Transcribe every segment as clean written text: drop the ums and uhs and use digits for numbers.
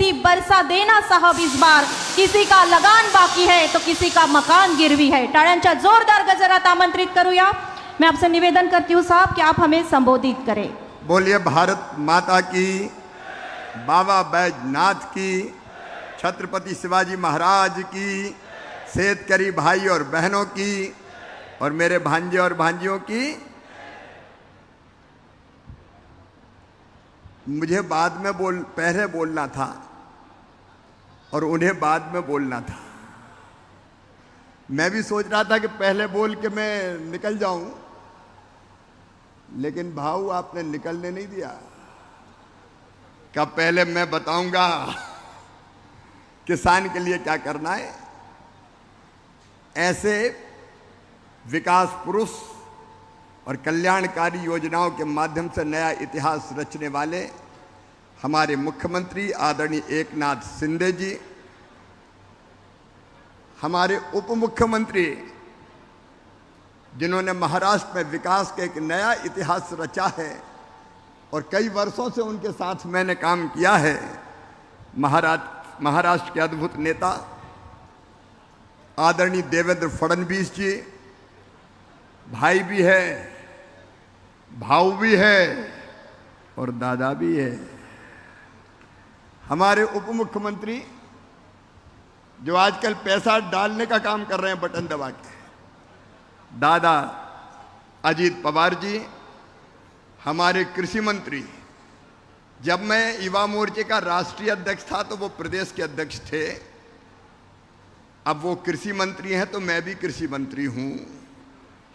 निधि बरसा देना साहब इस बार। किसी का लगान बाकी है तो किसी का मकान गिरवी है। टाळ्यांच्या जोरदार गजरात आमंत्रित करूया। मैं आपसे निवेदन करती हूँ साहब कि आप हमें संबोधित करें। बोलिए भारत माता की, बाबा बैजनाथ की, छत्रपति शिवाजी महाराज की, शेतकरी भाई और बहनों की और मेरे भांजे और भांजियों की। मुझे बाद में पहले बोलना था और उन्हें बाद में बोलना था। मैं भी सोच रहा था कि पहले बोल के मैं निकल जाऊं, लेकिन भाऊ आपने निकलने नहीं दिया। कब पहले मैं बताऊंगा किसान के लिए क्या करना है। ऐसे विकास पुरुष और कल्याणकारी योजनाओं के माध्यम से नया इतिहास रचने वाले हमारे मुख्यमंत्री आदरणीय एकनाथ शिंदे जी, हमारे उप मुख्यमंत्री जिन्होंने महाराष्ट्र में विकास का एक नया इतिहास रचा है और कई वर्षों से उनके साथ मैंने काम किया है, महाराष्ट्र के अद्भुत नेता आदरणीय देवेंद्र फडणवीस जी, भाई भी है, भाऊ भी है और दादा भी है। हमारे उप मुख्यमंत्री जो आजकल पैसा डालने का काम कर रहे हैं बटन दबा के, दादा अजीत पवार जी। हमारे कृषि मंत्री, जब मैं युवा मोर्चे का राष्ट्रीय अध्यक्ष था तो वो प्रदेश के अध्यक्ष थे, अब वो कृषि मंत्री हैं तो मैं भी कृषि मंत्री हूं।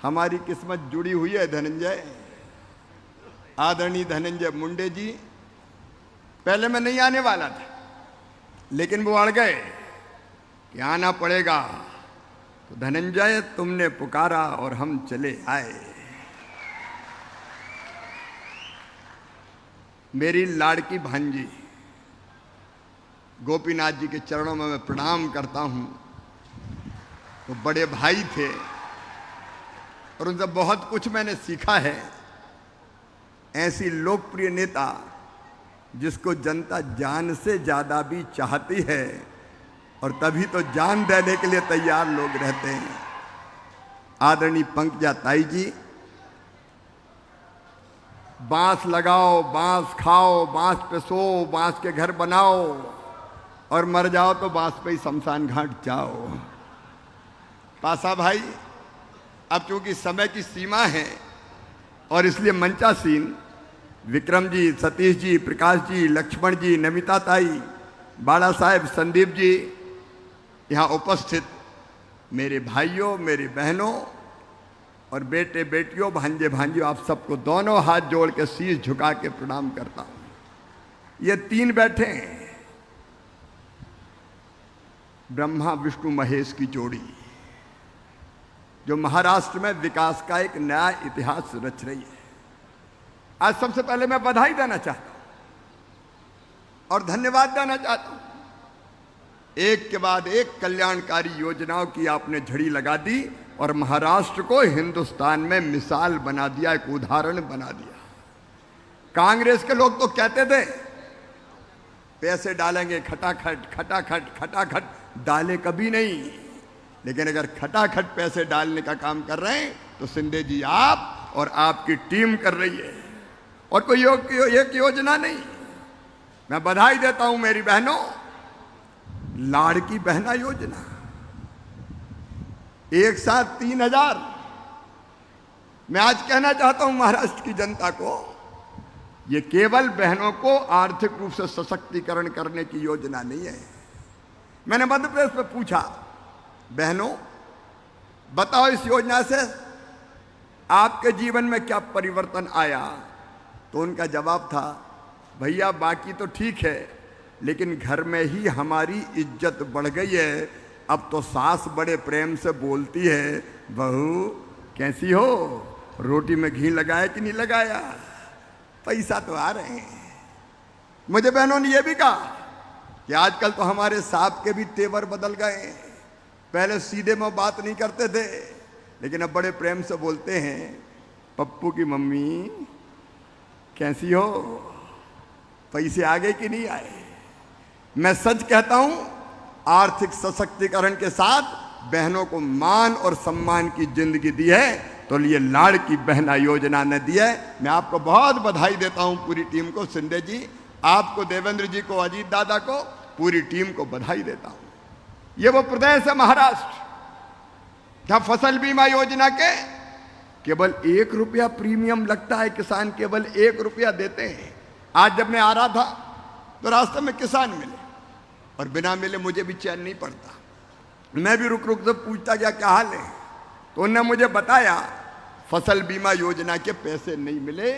हमारी किस्मत जुड़ी हुई है धनंजय, आदरणीय धनंजय मुंडे जी। पहले मैं नहीं आने वाला था, लेकिन वो अड़ गए कि आना पड़ेगा, तो धनंजय तुमने पुकारा और हम चले आए। मेरी लाड़की भांजी गोपीनाथ जी के चरणों में मैं प्रणाम करता हूं। वो बड़े भाई थे और उनसे बहुत कुछ मैंने सीखा है। ऐसी लोकप्रिय नेता जिसको जनता जान से ज्यादा भी चाहती है और तभी तो जान देने के लिए तैयार लोग रहते हैं। आदरणीय पंकजा ताई जी, बांस लगाओ, बांस खाओ, बांस पे सो, बांस के घर बनाओ और मर जाओ तो बांस पे ही शमशान घाट जाओ। पासा भाई, अब चूंकि समय की सीमा है और इसलिए मंचासीन विक्रम जी, सतीश जी, प्रकाश जी, लक्ष्मण जी, नमिता ताई, बाला साहेब, संदीप जी, यहाँ उपस्थित मेरे भाइयों, मेरी बहनों और बेटे बेटियों, भांजे भांजियों, आप सबको दोनों हाथ जोड़ के शीश झुका के प्रणाम करता हूं। ये तीन बैठे हैं, ब्रह्मा विष्णु महेश की जोड़ी, जो महाराष्ट्र में विकास का एक नया इतिहास रच रही है। आज सबसे पहले मैं बधाई देना चाहता हूं और धन्यवाद देना चाहता हूं। एक के बाद एक कल्याणकारी योजनाओं की आपने झड़ी लगा दी और महाराष्ट्र को हिंदुस्तान में मिसाल बना दिया, एक उदाहरण बना दिया। कांग्रेस के लोग तो कहते थे पैसे डालेंगे खटाखट खटाखट खटाखट, डाले कभी नहीं। लेकिन अगर खटाखट पैसे डालने का काम कर रहे हैं तो शिंदे जी आप और आपकी टीम कर रही है और कोई एक योजना नहीं। मैं बधाई देता हूं मेरी बहनों, लाड़की बहना योजना एक साथ 3000। मैं आज कहना चाहता हूं महाराष्ट्र की जनता को, यह केवल बहनों को आर्थिक रूप से सशक्तिकरण करने की योजना नहीं है। मैंने मध्य प्रदेश में पूछा, बहनों बताओ इस योजना से आपके जीवन में क्या परिवर्तन आया? तो उनका जवाब था, भैया बाकी तो ठीक है लेकिन घर में ही हमारी इज्जत बढ़ गई है। अब तो सास बड़े प्रेम से बोलती है, बहू कैसी हो, रोटी में घी लगाया कि नहीं लगाया? पैसा तो आ रहे हैं। मुझे बहनों ने यह भी कहा कि आजकल तो हमारे साहब के भी तेवर बदल गए। पहले सीधे में बात नहीं करते थे लेकिन अब बड़े प्रेम से बोलते हैं, पप्पू की मम्मी कैसी हो, पैसे आ गए कि नहीं आए? मैं सच कहता हूं, आर्थिक सशक्तिकरण के साथ बहनों को मान और सम्मान की जिंदगी दी है, तो ये लाड़की बहना योजना ने दी है। मैं आपको बहुत बधाई देता हूं, पूरी टीम को, शिंदे जी आपको, देवेंद्र जी को, अजीत दादा को, पूरी टीम को बधाई देता हूं। ये वो प्रदेश है महाराष्ट्र जहां फसल बीमा योजना के केवल 1 रुपया प्रीमियम लगता है, किसान केवल 1 रुपया देते हैं। आज जब मैं आ रहा था तो रास्ते में किसान मिले, और बिना मिले मुझे भी चैन नहीं पड़ता। मैं भी रुक रुक से पूछता गया क्या हाल है, तो उन्होंने मुझे बताया फसल बीमा योजना के पैसे नहीं मिले।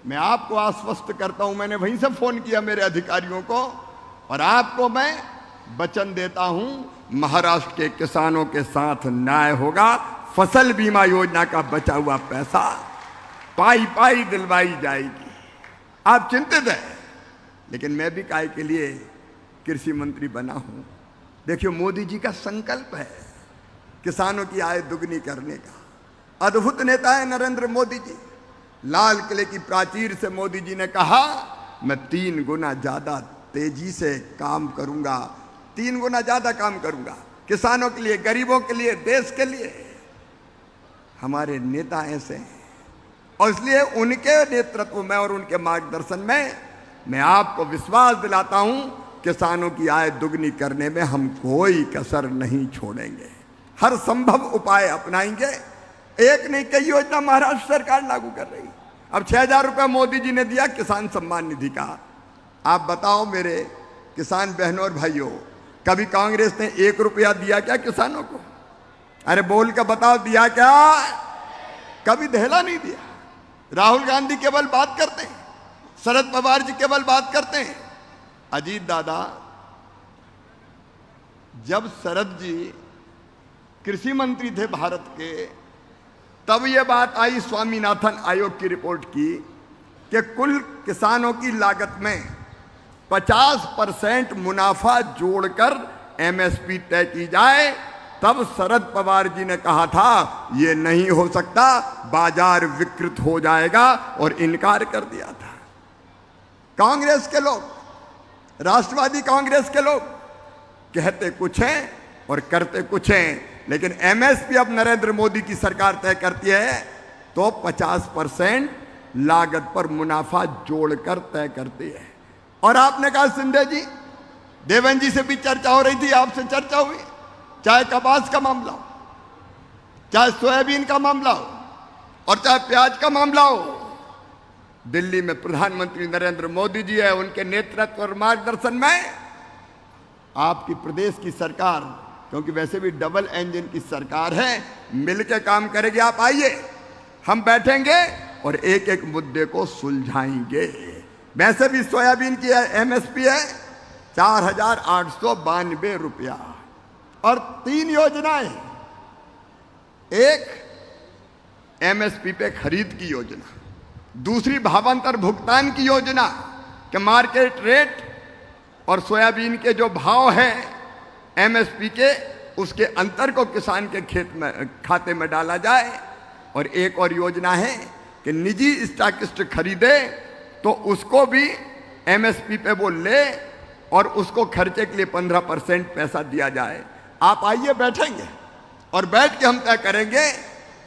मैं आपको आश्वस्त करता हूं, मैंने वहीं से फोन किया मेरे अधिकारियों को, और आपको मैं वचन देता हूं महाराष्ट्र के किसानों के साथ न्याय होगा। फसल बीमा योजना का बचा हुआ पैसा पाई पाई दिलवाई जाएगी। आप चिंतित हैं, लेकिन मैं भी काय के लिए कृषि मंत्री बना हूं। देखिए, मोदी जी का संकल्प है किसानों की आय दुगनी करने का। अद्भुत नेता है नरेंद्र मोदी जी। लाल किले की प्राचीर से मोदी जी ने कहा, मैं 3 गुना ज्यादा तेजी से काम करूंगा, 3 गुना ज्यादा काम करूंगा किसानों के लिए, गरीबों के लिए, देश के लिए। हमारे नेता ऐसे हैं, और इसलिए उनके नेतृत्व में और उनके मार्गदर्शन में मैं आपको विश्वास दिलाता हूं, किसानों की आय दुगनी करने में हम कोई कसर नहीं छोड़ेंगे, हर संभव उपाय अपनाएंगे। एक नहीं, कई योजना महाराष्ट्र सरकार लागू कर रही। अब 6000 रुपये मोदी जी ने दिया किसान सम्मान निधि का। आप बताओ मेरे किसान बहनों और भाइयों, कभी कांग्रेस ने 1 रुपया दिया क्या किसानों को? अरे बोल के बताओ, दिया क्या? कभी दहला नहीं दिया। राहुल गांधी केवल बात करते हैं, शरद पवार जी केवल बात करते हैं। अजीत दादा, जब शरद जी कृषि मंत्री थे भारत के, तब यह बात आई स्वामीनाथन आयोग की रिपोर्ट की कि कुल किसानों की लागत में 50% मुनाफा जोड़कर एमएसपी तय की जाए। तब शरद पवार जी ने कहा था यह नहीं हो सकता, बाजार विकृत हो जाएगा, और इनकार कर दिया था। कांग्रेस के लोग, राष्ट्रवादी कांग्रेस के लोग कहते कुछ हैं और करते कुछ हैं, लेकिन एमएसपी अब नरेंद्र मोदी की सरकार तय करती है, तो 50% लागत पर मुनाफा जोड़कर तय करती है। और आपने कहा शिंदे जी, देवेंद्र जी से भी चर्चा हो रही थी, आपसे चर्चा हुई, चाहे कपास का मामला हो, चाहे सोयाबीन का मामला हो, और चाहे प्याज का मामला हो। दिल्ली में प्रधानमंत्री नरेंद्र मोदी जी है, उनके नेतृत्व और मार्गदर्शन में आपकी प्रदेश की सरकार, क्योंकि वैसे भी डबल इंजन की सरकार है, मिलकर काम करेगी। आप आइए, हम बैठेंगे और एक एक मुद्दे को सुलझाएंगे। वैसे भी सोयाबीन की एमएसपी है 4892 रुपया, और 3 योजनाएं। एक एमएसपी पे खरीद की योजना, दूसरी भावांतर भुगतान की योजना कि मार्केट रेट और सोयाबीन के जो भाव हैं एमएसपी के, उसके अंतर को किसान के खाते में डाला जाए। और एक और योजना है कि निजी स्टॉकिस्ट खरीदे तो उसको भी एमएसपी पे वो ले, और उसको खर्चे के लिए 15% पैसा दिया जाए। आप आइए, बैठेंगे और बैठ के हम तय करेंगे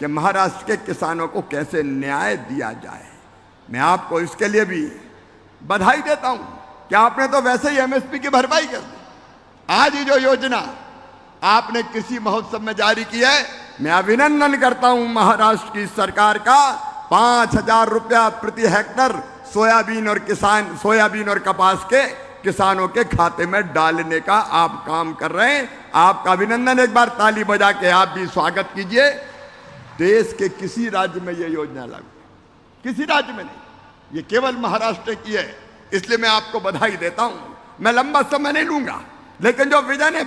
कि महाराष्ट्र के किसानों को कैसे न्याय दिया जाए। मैं आपको इसके लिए भी बधाई देता हूं कि आपने तो वैसे ही एमएसपी की भरपाई कर दी। आज ही जो योजना आपने कृषि महोत्सव में जारी की है, मैं अभिनंदन करता हूं महाराष्ट्र की सरकार का। 5000 रुपया प्रति हेक्टर सोयाबीन और कपास के किसानों के खाते में डालने का आप काम कर रहे हैं। आपका अभिनंदन, एक बार ताली बजा के आप भी स्वागत कीजिए। देश के किसी राज्य में यह योजना लागू, किसी राज्य में नहीं, ये केवल महाराष्ट्र की है, इसलिए मैं आपको बधाई देता हूं। मैं लंबा समय नहीं लूंगा, लेकिन जो विजन है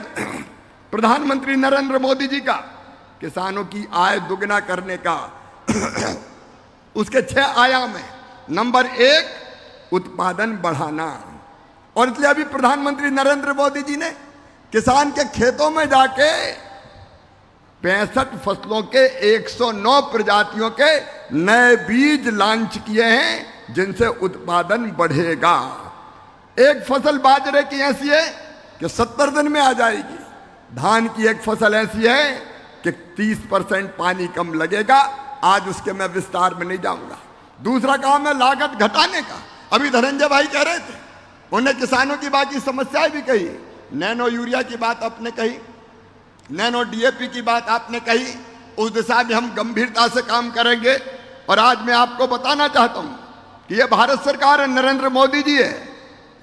प्रधानमंत्री नरेंद्र मोदी जी का किसानों की आय दुगना करने का, उसके 6 आयाम हैं। नंबर 1 उत्पादन बढ़ाना, और इसलिए अभी प्रधानमंत्री नरेंद्र मोदी जी ने किसान के खेतों में जाके 65 फसलों के 109 प्रजातियों के नए बीज लॉन्च किए हैं, जिनसे उत्पादन बढ़ेगा। एक फसल बाजरे की ऐसी है कि 70 दिन में आ जाएगी। धान की एक फसल ऐसी है कि 30% पानी कम लगेगा। आज उसके मैं विस्तार में नहीं जाऊंगा। दूसरा काम है लागत घटाने का। अभी धनंजय भाई कह रहे थे, उन्हें किसानों की बाकी समस्याएं भी कही, नैनो यूरिया की बात आपने कही, नैनो डीएपी की बात आपने कही। उस दिशा में हम गंभीरता से काम करेंगे। और आज मैं आपको बताना चाहता हूं कि यह भारत सरकार है, नरेंद्र मोदी जी है।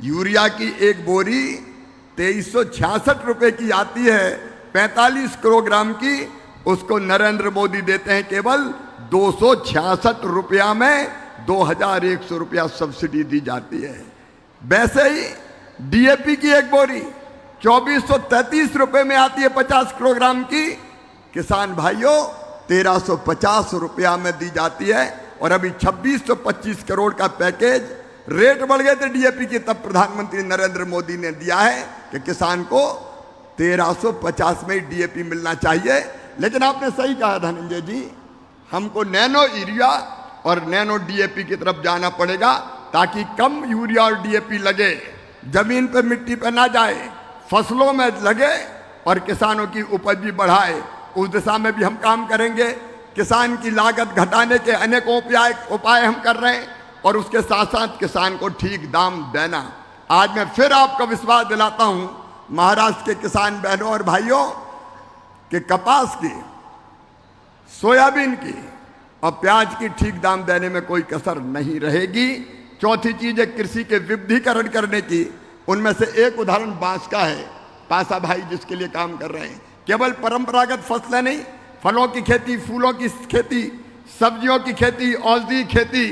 यूरिया की एक बोरी 2366 रुपए की आती है, 45 किलोग्राम की, उसको नरेंद्र मोदी देते हैं केवल 266 रुपया में 2100 रुपया सब्सिडी दी जाती है। वैसे ही डीएपी की एक बोरी 2433 रुपए में आती है, 50 किलोग्राम की, किसान भाइयों 1350 रुपया में दी जाती है। और अभी 2625 करोड़ का पैकेज, रेट बढ़ गए थे डीएपी की, तब प्रधानमंत्री नरेंद्र मोदी ने दिया है कि किसान को 1350 में डीएपी मिलना चाहिए। लेकिन आपने सही कहा धनंजय जी, हमको नैनो यूरिया और नैनो डीएपी की तरफ जाना पड़ेगा ताकि कम यूरिया और डीएपी लगे, जमीन पर मिट्टी पर ना जाए, फसलों में लगे और किसानों की उपज भी बढ़ाए। उस दिशा में भी हम काम करेंगे। किसान की लागत घटाने के अनेकों उपाय हम कर रहे हैं और उसके साथ साथ किसान को ठीक दाम देना। आज मैं फिर आपको विश्वास दिलाता हूं, महाराष्ट्र के किसान बहनों और भाइयों कि कपास की, सोयाबीन की और प्याज की ठीक दाम देने में कोई कसर नहीं रहेगी। चौथी चीज है कृषि के विविधीकरण करने की। उनमें से एक उदाहरण बांस का है। पासा भाई जिसके लिए काम कर रहे हैं, केवल परंपरागत फसलें नहीं, फलों की खेती, फूलों की खेती, सब्जियों की खेती, औषधि खेती,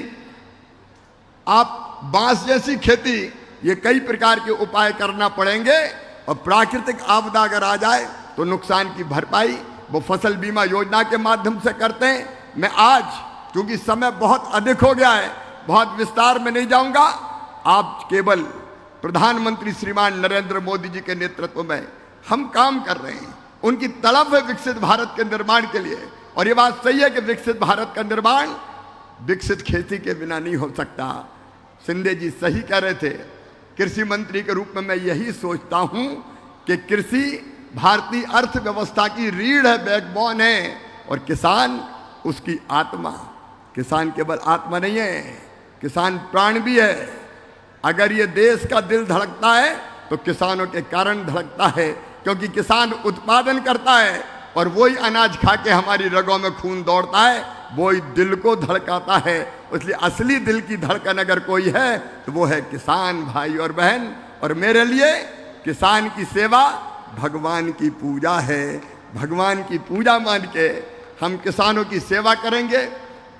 आप बांस जैसी खेती, ये कई प्रकार के उपाय करना पड़ेंगे। और प्राकृतिक आपदा अगर आ जाए तो नुकसान की भरपाई वो फसल बीमा योजना के माध्यम से करते हैं। मैं आज, क्योंकि समय बहुत अधिक हो गया है, बहुत विस्तार में नहीं जाऊंगा। आप केवल प्रधानमंत्री श्रीमान नरेंद्र मोदी जी के नेतृत्व में हम काम कर रहे हैं। उनकी तलब है विकसित भारत के निर्माण के लिए। और ये बात सही है कि विकसित भारत का निर्माण विकसित खेती के बिना नहीं हो सकता। शिंदे जी सही कह रहे थे। कृषि मंत्री के रूप में मैं यही सोचता हूं कि कृषि भारतीय अर्थव्यवस्था की रीढ़ है, बैकबोन है, और किसान उसकी आत्मा। किसान केवल आत्मा नहीं है, किसान प्राण भी है। अगर ये देश का दिल धड़कता है तो किसानों के कारण धड़कता है, क्योंकि किसान उत्पादन करता है और वही अनाज खा के हमारी रगों में खून दौड़ता है, वही दिल को धड़काता है। इसलिए असली दिल की धड़कन अगर कोई है तो वो है किसान भाई और बहन। और मेरे लिए किसान की सेवा भगवान की पूजा है। भगवान की पूजा मान के हम किसानों की सेवा करेंगे,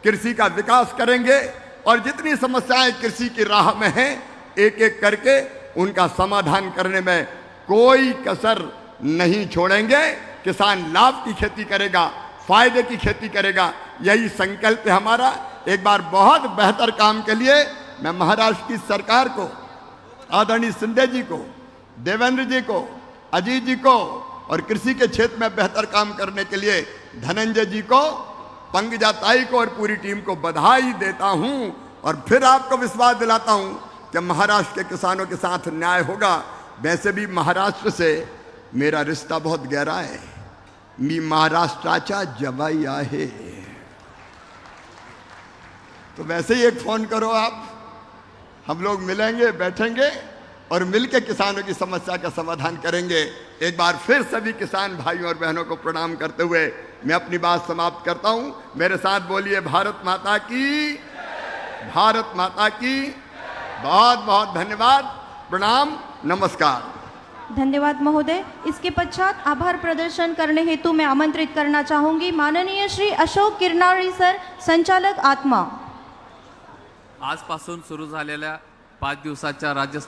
कृषि का विकास करेंगे और जितनी समस्याएं कृषि की राह में हैं, एक एक करके उनका समाधान करने में कोई कसर नहीं छोड़ेंगे। किसान लाभ की खेती करेगा, फायदे की खेती करेगा, यही संकल्प है हमारा। एक बार बहुत बेहतर काम के लिए मैं महाराष्ट्र की सरकार को, आदरणीय शिंदे जी को, देवेंद्र जी को, अजीत जी को और कृषि के क्षेत्र में बेहतर काम करने के लिए धनंजय जी को, पंकजा ताई को और पूरी टीम को बधाई देता हूं। और फिर आपको विश्वास दिलाता हूं कि महाराष्ट्र के किसानों के साथ न्याय होगा। वैसे भी महाराष्ट्र से मेरा रिश्ता बहुत गहरा है। मी महाराष्ट्राचा जवाई आहे। तो वैसे ही एक फोन करो आप, हम लोग मिलेंगे, बैठेंगे और मिलकर किसानों की समस्या का समाधान करेंगे। एक बार फिर सभी किसान भाइयों और बहनों को प्रणाम करते हुए मैं अपनी बात समाप्त करता हूं। मेरे साथ बोलिए भारत माता की, भारत माता की। बहुत बहुत धन्यवाद, प्रणाम, नमस्कार। धन्यवाद महोदय। इसके पश्चात आभार प्रदर्शन करने हेतु मैं आमंत्रित करना चाहूंगी माननीय श्री अशोक किरनारी सर, संचालक आत्मा। आजपासून सुरू झालेल्या 5 दिवसाच्या राज्य